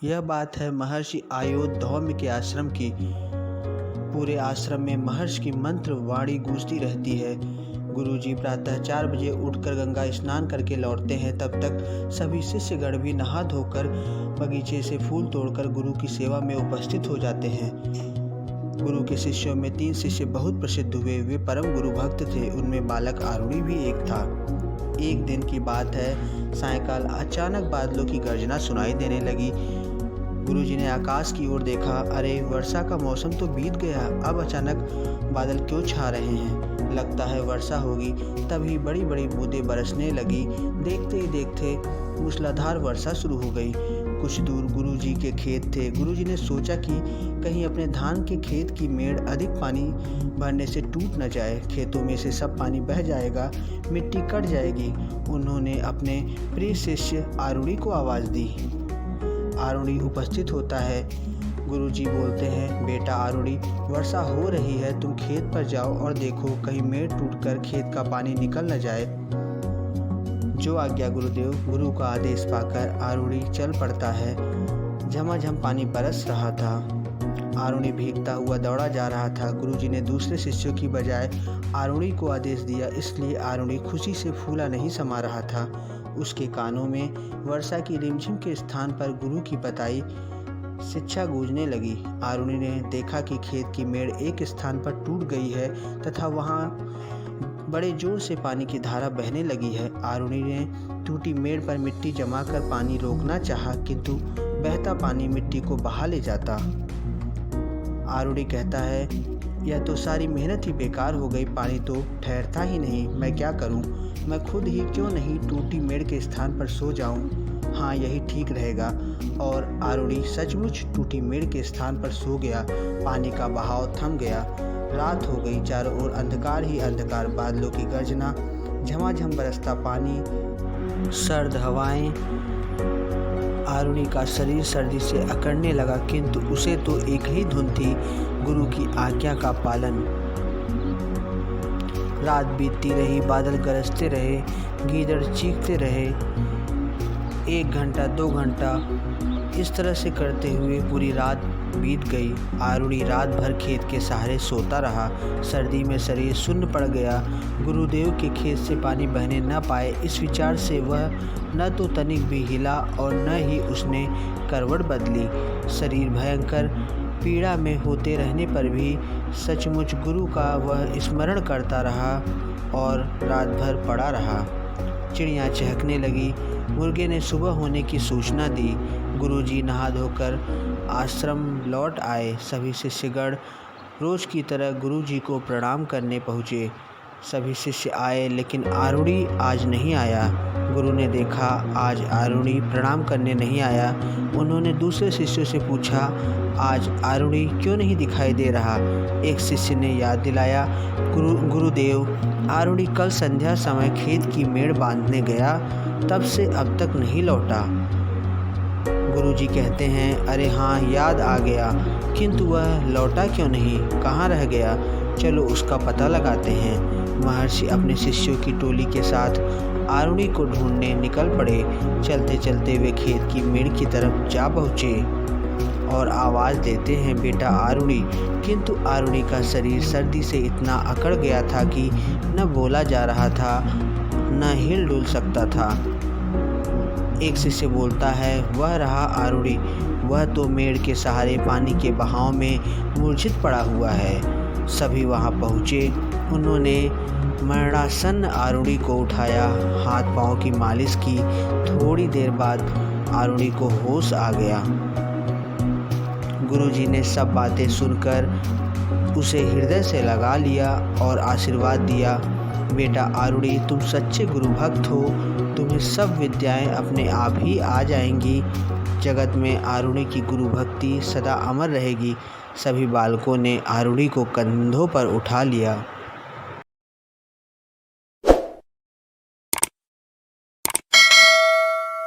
यह बात है महर्षि आयोधौम्य के आश्रम की। पूरे आश्रम में महर्षि की मंत्र वाणी गूंजती रहती है। गुरुजी प्रातः 4 बजे उठकर गंगा स्नान करके लौटते हैं। तब तक सभी शिष्यगण भी नहा धोकर बगीचे से फूल तोड़कर गुरु की सेवा में उपस्थित हो जाते हैं। गुरु के शिष्यों में 3 शिष्य बहुत प्रसिद्ध हुए। वे परम गुरु भक्त थे। उनमें बालक आरुणि भी एक था। एक दिन की बात है, सायंकाल अचानक बादलों की गर्जना सुनाई देने लगी। गुरुजी ने आकाश की ओर देखा। अरे, वर्षा का मौसम तो बीत गया, अब अचानक बादल क्यों छा रहे हैं? लगता है वर्षा होगी। तभी बड़ी बड़ी बूंदें बरसने लगी। देखते ही देखते मूसलाधार वर्षा शुरू हो गई। कुछ दूर गुरुजी के खेत थे। गुरुजी ने सोचा कि कहीं अपने धान के खेत की मेड़ अधिक पानी भरने से टूट न जाए। खेतों में से सब पानी बह जाएगा, मिट्टी कट जाएगी। उन्होंने अपने प्रिय शिष्य आरुणि को आवाज़ दी। आरुणि उपस्थित होता है। गुरुजी बोलते हैं, बेटा आरुणि, वर्षा हो रही है, तुम खेत पर जाओ और देखो कहीं मेड़ टूटकर खेत का पानी निकल न जाए। जो आज्ञा गुरुदेव। गुरु का आदेश पाकर आरुणि चल पड़ता है। झमाझम पानी बरस रहा था। आरुणि भीगता हुआ दौड़ा जा रहा था। गुरुजी ने दूसरे शिष्यों की बजाय आरुणि को आदेश दिया, इसलिए आरुणि खुशी से फूला नहीं समा रहा था। उसके कानों में वर्षा की रिमझिम के स्थान पर गुरु की बताई शिक्षा गूंजने लगी। आरुणि ने देखा कि खेत की मेड़ एक स्थान पर टूट गई है तथा वहाँ बड़े जोर से पानी की धारा बहने लगी है। आरुणि ने टूटी मेड़ पर मिट्टी जमाकर पानी रोकना चाहा, किंतु बहता पानी मिट्टी को बहा ले जाता। आरुणि कहता है, यह तो सारी मेहनत ही बेकार हो गई, पानी तो ठहरता ही नहीं। मैं क्या करूं? मैं खुद ही क्यों नहीं टूटी मेड़ के स्थान पर सो जाऊं? हाँ, यही ठीक रहेगा। और आरुणि सचमुच टूटी मेड़ के स्थान पर सो गया। पानी का बहाव थम गया। रात हो गई। चारों ओर अंधकार ही अंधकार। बादलों की गर्जना, झमाझम बरसता पानी, सर्द हवाएं। आरुणि का शरीर सर्दी से अकड़ने लगा, किंतु उसे तो एक ही धुन थी, गुरु की आज्ञा का पालन। रात बीतती रही। बादल गरजते रहे, गीदड़ चीखते रहे। 1 घंटा 2 घंटा इस तरह से करते हुए पूरी रात बीत गई। आरुणि रात भर खेत के सहारे सोता रहा। सर्दी में शरीर सुन्न पड़ गया। गुरुदेव के खेत से पानी बहने न पाए, इस विचार से वह न तो तनिक भी हिला और न ही उसने करवट बदली। शरीर भयंकर पीड़ा में होते रहने पर भी सचमुच गुरु का वह स्मरण करता रहा और रात भर पड़ा रहा। चिड़ियाँ चहकने लगी। मुर्गे ने सुबह होने की सूचना दी। गुरुजी नहा धोकर आश्रम लौट आए। सभी शिष्यगण रोज की तरह गुरुजी को प्रणाम करने पहुँचे। सभी शिष्य आए, लेकिन आरुणि आज नहीं आया। गुरु ने देखा आज आरुणि प्रणाम करने नहीं आया। उन्होंने दूसरे शिष्यों से पूछा, आज आरुणि क्यों नहीं दिखाई दे रहा? एक शिष्य ने याद दिलाया, गुरुदेव, आरुणि कल संध्या समय खेत की मेड़ बांधने गया, तब से अब तक नहीं लौटा। गुरुजी कहते हैं, अरे हाँ, याद आ गया, किंतु वह लौटा क्यों नहीं? कहाँ रह गया? चलो उसका पता लगाते हैं। महर्षि अपने शिष्यों की टोली के साथ आरुणि को ढूंढने निकल पड़े। चलते चलते वे खेत की मेड़ की तरफ जा पहुँचे और आवाज़ देते हैं, बेटा आरुणि। किंतु आरुणि का शरीर सर्दी से इतना अकड़ गया था कि न बोला जा रहा था, न हिल डुल सकता था। एक शिष्य बोलता है, वह रहा आरुणि, वह तो मेड़ के सहारे पानी के बहाव में मूर्छित पड़ा हुआ है। सभी वहां पहुँचे। उन्होंने मरणासन्न आरुणि को उठाया, हाथ पांव की मालिश की। थोड़ी देर बाद आरुणि को होश आ गया। गुरुजी ने सब बातें सुनकर उसे हृदय से लगा लिया और आशीर्वाद दिया, बेटा आरुणि, तुम सच्चे गुरु भक्त हो, तुम्हें सब विद्याएं अपने आप ही आ जाएंगी। जगत में आरुणि की गुरु भक्ति सदा अमर रहेगी। सभी बालकों ने आरुणि को कंधों पर उठा लिया।